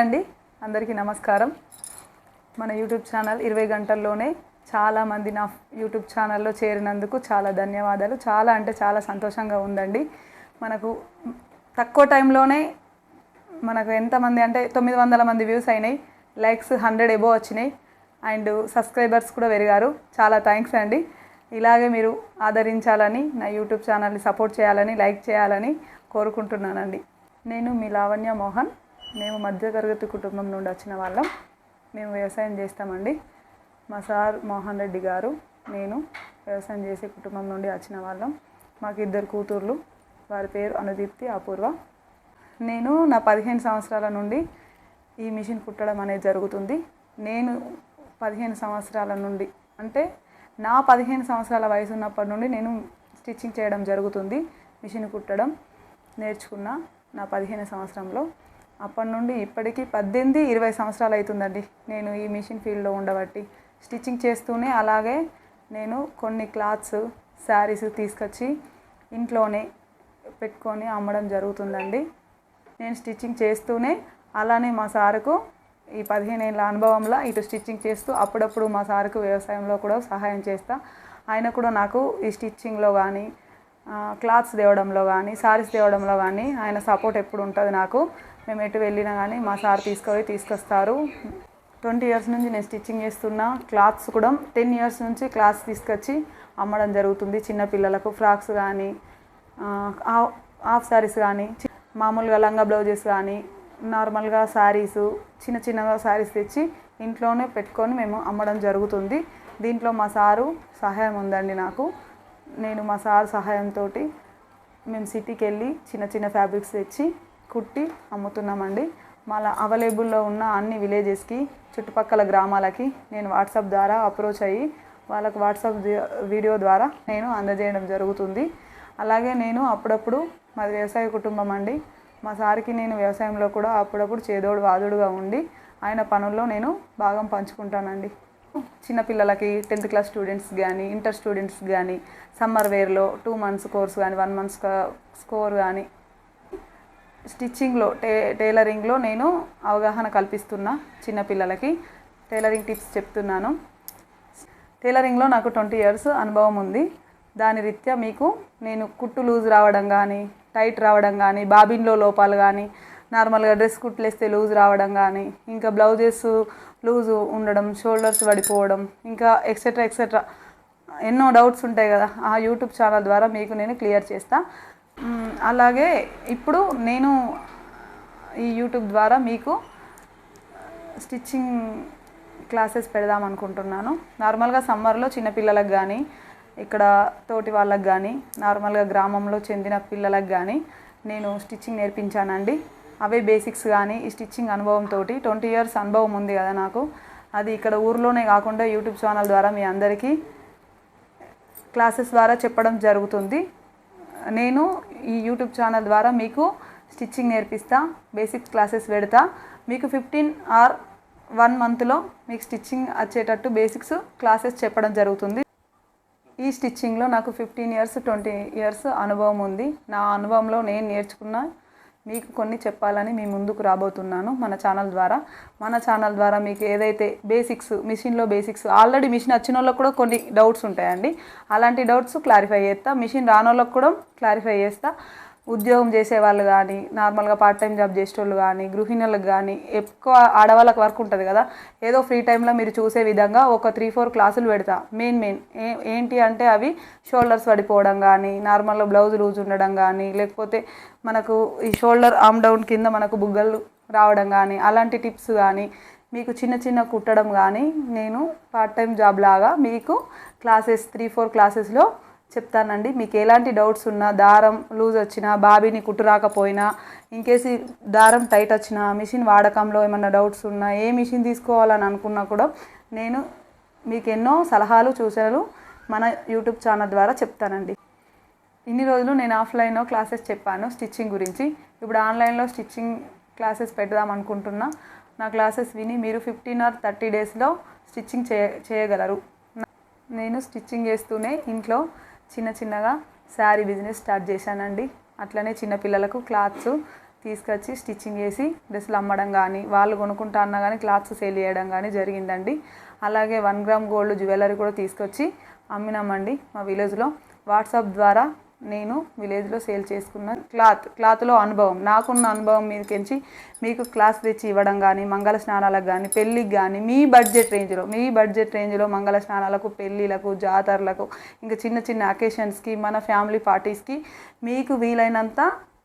అండి అందరికీ నమస్కారం. మన యూట్యూబ్ ఛానల్ 20 గంటల్లోనే చాలామంది నా యూట్యూబ్ ఛానల్లో చేరినందుకు చాలా ధన్యవాదాలు. చాలా అంటే చాలా సంతోషంగా ఉందండి. మనకు తక్కువ టైంలోనే మనకు ఎంతమంది అంటే 900 మంది వ్యూస్ అయినాయి, లైక్స్ 100 ఎబో వచ్చినాయి అండ్ సబ్స్క్రైబర్స్ కూడా పెరిగారు. చాలా థ్యాంక్స్ అండి. ఇలాగే మీరు ఆదరించాలని, నా యూట్యూబ్ ఛానల్ని సపోర్ట్ చేయాలని, లైక్ చేయాలని కోరుకుంటున్నానండి. నేను మీ లావణ్య మోహన్. మేము మధ్యతరగతి కుటుంబం నుండి వచ్చిన వాళ్ళం. మేము వ్యవసాయం చేస్తామండి. మా సార్ మోహన్ రెడ్డి గారు, నేను వ్యవసాయం చేసే కుటుంబం నుండి వచ్చిన వాళ్ళం. మాకు 2 కూతుర్లు. వారి పేరు అనుదీప్తి, అపూర్వ. నేను నా 15 సంవత్సరాల నుండి ఈ మిషన్ కుట్టడం అనేది జరుగుతుంది. నేను 15 సంవత్సరాల నుండి అంటే నా 15 సంవత్సరాల వయసు ఉన్నప్పటి నుండి నేను స్టిచ్చింగ్ చేయడం జరుగుతుంది. మిషన్ కుట్టడం నేర్చుకున్న నా 15 సంవత్సరంలో. అప్పటి నుండి ఇప్పటికీ 18-20 సంవత్సరాలు అవుతుందండి నేను ఈ మిషన్ ఫీల్డ్లో ఉండబట్టి. స్టిచ్చింగ్ చేస్తూనే అలాగే నేను కొన్ని క్లాత్స్, శారీస్ తీసుకొచ్చి ఇంట్లోనే పెట్టుకొని అమ్మడం జరుగుతుందండి. నేను స్టిచ్చింగ్ చేస్తూనే అలానే మా సారుకు ఈ 15 ఏళ్ళ అనుభవంలో ఇటు స్టిచ్చింగ్ చేస్తూ అప్పుడప్పుడు మా సారుకు వ్యవసాయంలో కూడా సహాయం చేస్తా. ఆయన కూడా నాకు ఈ స్టిచ్చింగ్లో కానీ, క్లాత్స్ తేవడంలో కానీ, శారీస్ తేవడంలో కానీ ఆయన సపోర్ట్ ఎప్పుడు ఉంటుంది నాకు. మేము ఎటు వెళ్ళినా కానీ మా సార్ తీసుకొస్తారు. 20 ఇయర్స్ నుంచి నేను స్టిచ్చింగ్ చేస్తున్నా. క్లాత్స్ కూడా 10 ఇయర్స్ నుంచి క్లాత్స్ తీసుకొచ్చి అమ్మడం జరుగుతుంది. చిన్నపిల్లలకు ఫ్రాక్స్ కానీ, హాఫ్ శారీస్ కానీ, మామూలుగా లంగా బ్లౌజెస్ కానీ, నార్మల్గా శారీసు, చిన్నగా శారీస్ తెచ్చి ఇంట్లోనే పెట్టుకొని మేము అమ్మడం జరుగుతుంది. దీంట్లో మా సారు సహాయం ఉందండి నాకు. నేను మా సార్ సహాయంతో మేము సిటీకి వెళ్ళి చిన్న ఫ్యాబ్రిక్స్ తెచ్చి కుట్టి అమ్ముతున్నామండి. మళ్ళీ అవైలబుల్లో ఉన్న అన్ని విలేజెస్కి, చుట్టుపక్కల గ్రామాలకి నేను వాట్సాప్ ద్వారా అప్రోచ్ అయ్యి వాళ్ళకు వాట్సాప్ వీడియో ద్వారా నేను అందజేయడం జరుగుతుంది. అలాగే నేను అప్పుడప్పుడు మాది వ్యవసాయ కుటుంబం అండి. మా సార్కి నేను వ్యవసాయంలో కూడా అప్పుడప్పుడు చేదోడు వాదుడుగా ఉండి ఆయన పనుల్లో నేను భాగం పంచుకుంటానండి. చిన్నపిల్లలకి 10th క్లాస్ స్టూడెంట్స్ కానీ, ఇంటర్ స్టూడెంట్స్ కానీ సమ్మర్ వేర్లో 2 months కోర్స్ కానీ, 1 month స్కోర్ కానీ, స్టిచ్చింగ్లో టైలరింగ్లో నేను అవగాహన కల్పిస్తున్నా. చిన్నపిల్లలకి టైలరింగ్ టిప్స్ చెప్తున్నాను. టైలరింగ్లో నాకు 20 years అనుభవం ఉంది. దాని రీత్యా మీకు నేను కుట్టు లూజ్ రావడం కానీ, టైట్ రావడం కానీ, బాబిన్లో లోపాలు కానీ, నార్మల్గా డ్రెస్ కుట్లేస్తే లూజ్ రావడం కానీ, ఇంకా బ్లౌజెస్ లూజు ఉండడం, షోల్డర్స్ పడిపోవడం, ఇంకా ఎక్సెట్రా ఎన్నో డౌట్స్ ఉంటాయి కదా, ఆ యూట్యూబ్ ఛానల్ ద్వారా మీకు నేను క్లియర్ చేస్తాను. అలాగే ఇప్పుడు నేను ఈ యూట్యూబ్ ద్వారా మీకు స్టిచ్చింగ్ క్లాసెస్ పెడదాం అనుకుంటున్నాను. నార్మల్గా సమ్మర్లో చిన్నపిల్లలకు కానీ, ఇక్కడ తోటి వాళ్ళకి కానీ, నార్మల్గా గ్రామంలో చెందిన పిల్లలకు కానీ నేను స్టిచ్చింగ్ నేర్పించానండి. అవే బేసిక్స్ కానీ ఈ స్టిచ్చింగ్ అనుభవంతో 20 years అనుభవం ఉంది కదా నాకు. అది ఇక్కడ ఊర్లోనే కాకుండా యూట్యూబ్ ఛానల్ ద్వారా మీ అందరికీ క్లాసెస్ ద్వారా చెప్పడం జరుగుతుంది. నేను ఈ యూట్యూబ్ ఛానల్ ద్వారా మీకు స్టిచ్చింగ్ నేర్పిస్తా, బేసిక్స్ క్లాసెస్ పెడతా. మీకు 15 or 1 monthలో మీకు స్టిచ్చింగ్ వచ్చేటట్టు బేసిక్స్ క్లాసెస్ చెప్పడం జరుగుతుంది. ఈ స్టిచ్చింగ్లో నాకు 15 years 20 years అనుభవం ఉంది. నా అనుభవంలో నేను నేర్చుకున్న మీకు కొన్ని చెప్పాలని మీ ముందుకు రాబోతున్నాను మన ఛానల్ ద్వారా మీకు ఏదైతే బేసిక్స్, మిషన్లో బేసిక్స్ ఆల్రెడీ మిషన్ వచ్చిన వాళ్ళకి కూడా కొన్ని డౌట్స్ ఉంటాయండి. అలాంటి డౌట్స్ క్లారిఫై చేస్తా. మిషన్ రాని వాళ్ళకి కూడా క్లారిఫై చేస్తా. ఉద్యోగం చేసేవాళ్ళు కానీ, నార్మల్గా పార్ట్ టైం జాబ్ చేసేవాళ్ళు కానీ, గృహిణులకు కానీ, ఎక్కువ ఆడవాళ్ళకి వర్క్ ఉంటుంది కదా, ఏదో ఫ్రీ టైంలో మీరు చూసే విధంగా ఒక 3-4 క్లాసులు పెడతా. మెయిన్ ఏంటి అంటే అవి షోల్డర్స్ పడిపోవడం కానీ, నార్మల్గా బ్లౌజ్ లూజ్ ఉండడం కానీ, లేకపోతే మనకు ఈ షోల్డర్ ఆర్మ్ డౌన్ కింద మనకు బుగ్గలు రావడం కానీ, అలాంటి టిప్స్ కానీ, మీకు చిన్న కుట్టడం కానీ నేను పార్ట్ టైం జాబ్ లాగా మీకు క్లాసెస్ 3-4 క్లాసెస్లో చెప్తానండి. మీకు ఎలాంటి డౌట్స్ ఉన్నా, దారం లూజ్ వచ్చినా, బాబీని కుట్టు రాకపోయినా, ఇన్కేసి దారం టైట్ వచ్చినా, మిషన్ వాడకంలో ఏమన్నా డౌట్స్ ఉన్నా, ఏ మిషన్ తీసుకోవాలని అనుకున్నా కూడా నేను మీకు ఎన్నో సలహాలు, సూచనలు మన యూట్యూబ్ ఛానల్ ద్వారా చెప్తానండి. ఇన్ని రోజులు నేను ఆఫ్లైన్లో క్లాసెస్ చెప్పాను స్టిచ్చింగ్ గురించి. ఇప్పుడు ఆన్లైన్లో స్టిచ్చింగ్ క్లాసెస్ పెడదాం అనుకుంటున్నా. నా క్లాసెస్ విని మీరు 15 or 30 daysలో స్టిచ్చింగ్ చేయగలరు. నేను స్టిచ్చింగ్ చేస్తూనే ఇంట్లో చిన్నగా శారీ బిజినెస్ స్టార్ట్ చేశానండి. అట్లనే చిన్నపిల్లలకు క్లాత్స్, తీసుకొచ్చి స్టిచ్చింగ్ చేసి డ్రెస్సులు అమ్మడం కానీ వాళ్ళు కొనుక్కుంటా అన్నా కానీ క్లాత్స్ సేల్ చేయడం కానీ జరిగిందండి. అలాగే 1 గ్రామ్ గోల్డ్ జ్యువెలరీ కూడా తీసుకొచ్చి అమ్మినామండి మా విలేజ్లో. వాట్సాప్ ద్వారా నేను విలేజ్లో సేల్ చేసుకున్న క్లాత్లో అనుభవం, నాకున్న అనుభవం మీదకించి మీకు క్లాస్ తెచ్చి ఇవ్వడం కానీ, మంగళ స్నానాలకు కానీ, పెళ్ళికి కానీ మీ బడ్జెట్ రేంజ్లో మంగళ స్నానాలకు, పెళ్ళిళ్ళకు, జాతరలకు, ఇంకా చిన్న చిన్న అకేషన్స్కి, మన ఫ్యామిలీ పార్టీస్కి మీకు వీలైనంత,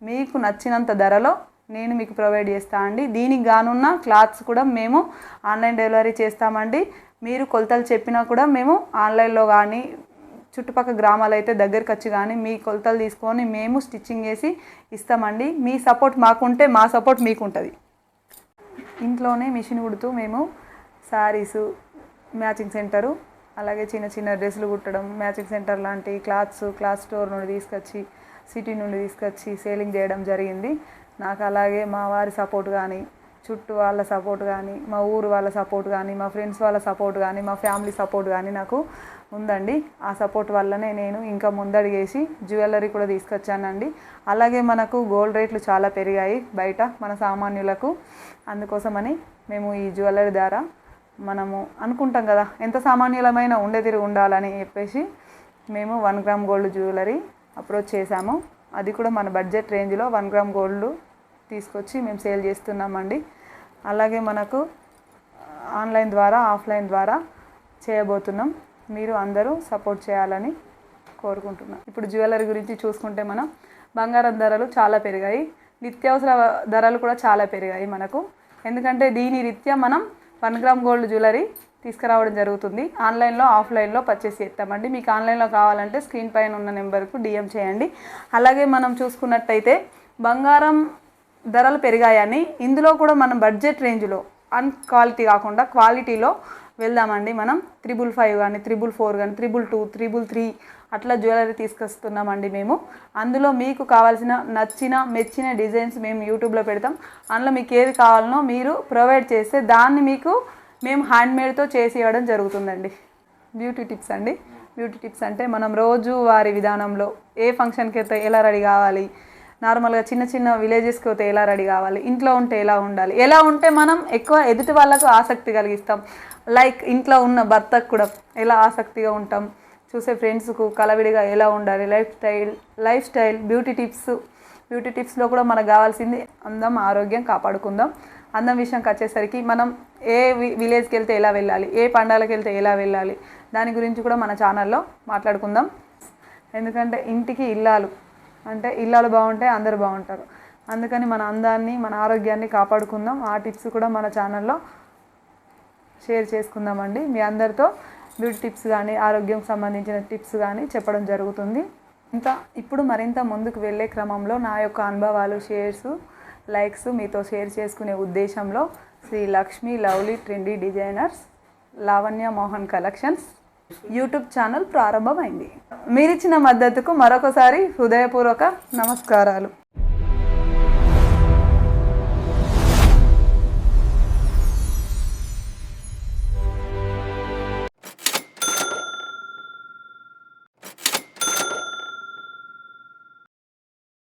మీకు నచ్చినంత ధరలో నేను మీకు ప్రొవైడ్ చేస్తా అండి. దీనికి గానున్న క్లాత్స్ కూడా మేము ఆన్లైన్ డెలివరీ చేస్తామండి. మీరు కొలతలు చెప్పినా కూడా మేము ఆన్లైన్లో కానీ, చుట్టుపక్కల గ్రామాలు అయితే దగ్గరికి వచ్చి కానీ మీ కొలతలు తీసుకొని మేము స్టిచ్చింగ్ చేసి ఇస్తామండి. మీ సపోర్ట్ మాకుంటే మా సపోర్ట్ మీకు ఉంటుంది. ఇంట్లోనే మిషన్ కుడుతూ మేము శారీసు, మ్యాచింగ్ సెంటరు, అలాగే చిన్న చిన్న డ్రెస్సులు కుట్టడం, మ్యాచింగ్ సెంటర్ లాంటి క్లాత్ స్టోర్ నుండి తీసుకొచ్చి, సిటీ నుండి తీసుకొచ్చి సేలింగ్ చేయడం జరిగింది. నాకు అలాగే మా వారి సపోర్ట్ కానీ, చుట్టూ వాళ్ళ సపోర్ట్ కానీ, మా ఊరు వాళ్ళ సపోర్ట్ కానీ, మా ఫ్రెండ్స్ వాళ్ళ సపోర్ట్ కానీ, మా ఫ్యామిలీ సపోర్ట్ కానీ నాకు ఉందండి. ఆ సపోర్ట్ వల్లనే నేను ఇంకా ముందడిగేసి జ్యువెలరీ కూడా తీసుకొచ్చానండి. అలాగే మనకు గోల్డ్ రేట్లు చాలా పెరిగాయి బయట మన సామాన్యులకు. అందుకోసమని మేము ఈ జ్యువెలరీ ద్వారా మనము అనుకుంటాం కదా, ఎంత సామాన్యులమైన ఉండేతిరిగి ఉండాలని చెప్పేసి మేము 1 గ్రామ్ గోల్డ్ జ్యువెలరీ అప్రోచ్ చేశాము. అది కూడా మన బడ్జెట్ రేంజ్లో 1 గ్రామ్ గోల్డ్ తీసుకొచ్చి మేము సేల్ చేస్తున్నామండి. అలాగే మనకు ఆన్లైన్ ద్వారా, ఆఫ్లైన్ ద్వారా చేయబోతున్నాం. మీరు అందరూ సపోర్ట్ చేయాలని కోరుకుంటున్నాం. ఇప్పుడు జ్యువెలరీ గురించి చూసుకుంటే మనం బంగారం ధరలు చాలా పెరిగాయి, నిత్యావసర ధరలు కూడా చాలా పెరిగాయి మనకు. ఎందుకంటే దీని రీత్యా మనం 1 గ్రామ్ గోల్డ్ జ్యువెలరీ తీసుకురావడం జరుగుతుంది. ఆన్లైన్లో, ఆఫ్లైన్లో పర్చేస్ చేస్తామండి. మీకు ఆన్లైన్లో కావాలంటే స్క్రీన్ పైన ఉన్న నెంబర్కు డిఎం చేయండి. అలాగే మనం చూసుకున్నట్టయితే బంగారం ధరలు పెరిగాయని ఇందులో కూడా మనం బడ్జెట్ రేంజ్లో క్వాలిటీ కాకుండా క్వాలిటీలో వెళ్దామండి. మనం 555 కానీ, 444 కానీ, 222, 333 అట్లా జ్యువెలరీ తీసుకొస్తున్నామండి మేము. అందులో మీకు కావాల్సిన నచ్చిన, మెచ్చిన డిజైన్స్ మేము యూట్యూబ్లో పెడతాం. అందులో మీకు ఏది కావాలనో మీరు ప్రొవైడ్ చేస్తే దాన్ని మీకు మేము హ్యాండ్మేడ్తో చేసి ఇవ్వడం జరుగుతుందండి. బ్యూటీ టిప్స్ అండి. బ్యూటీ టిప్స్ అంటే మనం రోజు వారి విధానంలో ఏ ఫంక్షన్కి అయితే ఎలా రెడీ కావాలి, నార్మల్గా చిన్న చిన్న విలేజెస్కి పోతే ఎలా రెడీ కావాలి, ఇంట్లో ఉంటే ఎలా ఉండాలి, ఎలా ఉంటే మనం ఎక్కువ ఎదుటి వాళ్ళకు ఆసక్తి కలిగిస్తాం, లైక్ ఇంట్లో ఉన్న భర్తకు కూడా ఎలా ఆసక్తిగా ఉంటాం, చూసే ఫ్రెండ్స్కు కలవిడిగా ఎలా ఉండాలి, లైఫ్ స్టైల్ బ్యూటీ టిప్స్లో కూడా మనకు కావాల్సింది అందం, ఆరోగ్యం కాపాడుకుందాం. అందం విషయంకి వచ్చేసరికి మనం ఏ విలేజ్కి వెళ్తే ఎలా వెళ్ళాలి, ఏ పండాలకు వెళ్తే ఎలా వెళ్ళాలి, దాని గురించి కూడా మన ఛానల్లో మాట్లాడుకుందాం. ఎందుకంటే ఇంటికి ఇల్లాలు బాగుంటే అందరూ బాగుంటారు. అందుకని మన అందాన్ని, మన ఆరోగ్యాన్ని కాపాడుకుందాం. ఆ టిప్స్ కూడా మన ఛానల్లో షేర్ చేసుకుందామండి. మీ అందరితో బ్యూటీ టిప్స్ కానీ, ఆరోగ్యం సంబంధించిన టిప్స్ కానీ చెప్పడం జరుగుతుంది. ఇప్పుడు మరింత ముందుకు వెళ్ళే క్రమంలో నా యొక్క అనుభవాలు, షేర్స్, లైక్స్ మీతో షేర్ చేసుకునే ఉద్దేశంలో Shri Lakshmi lovely trendy designers, Lavanya Mohan collections YouTube channel ప్రారంభమైంది. మీరిచ్చిన మద్దతుకు మరొకసారి హృదయపూర్వక నమస్కారాలు.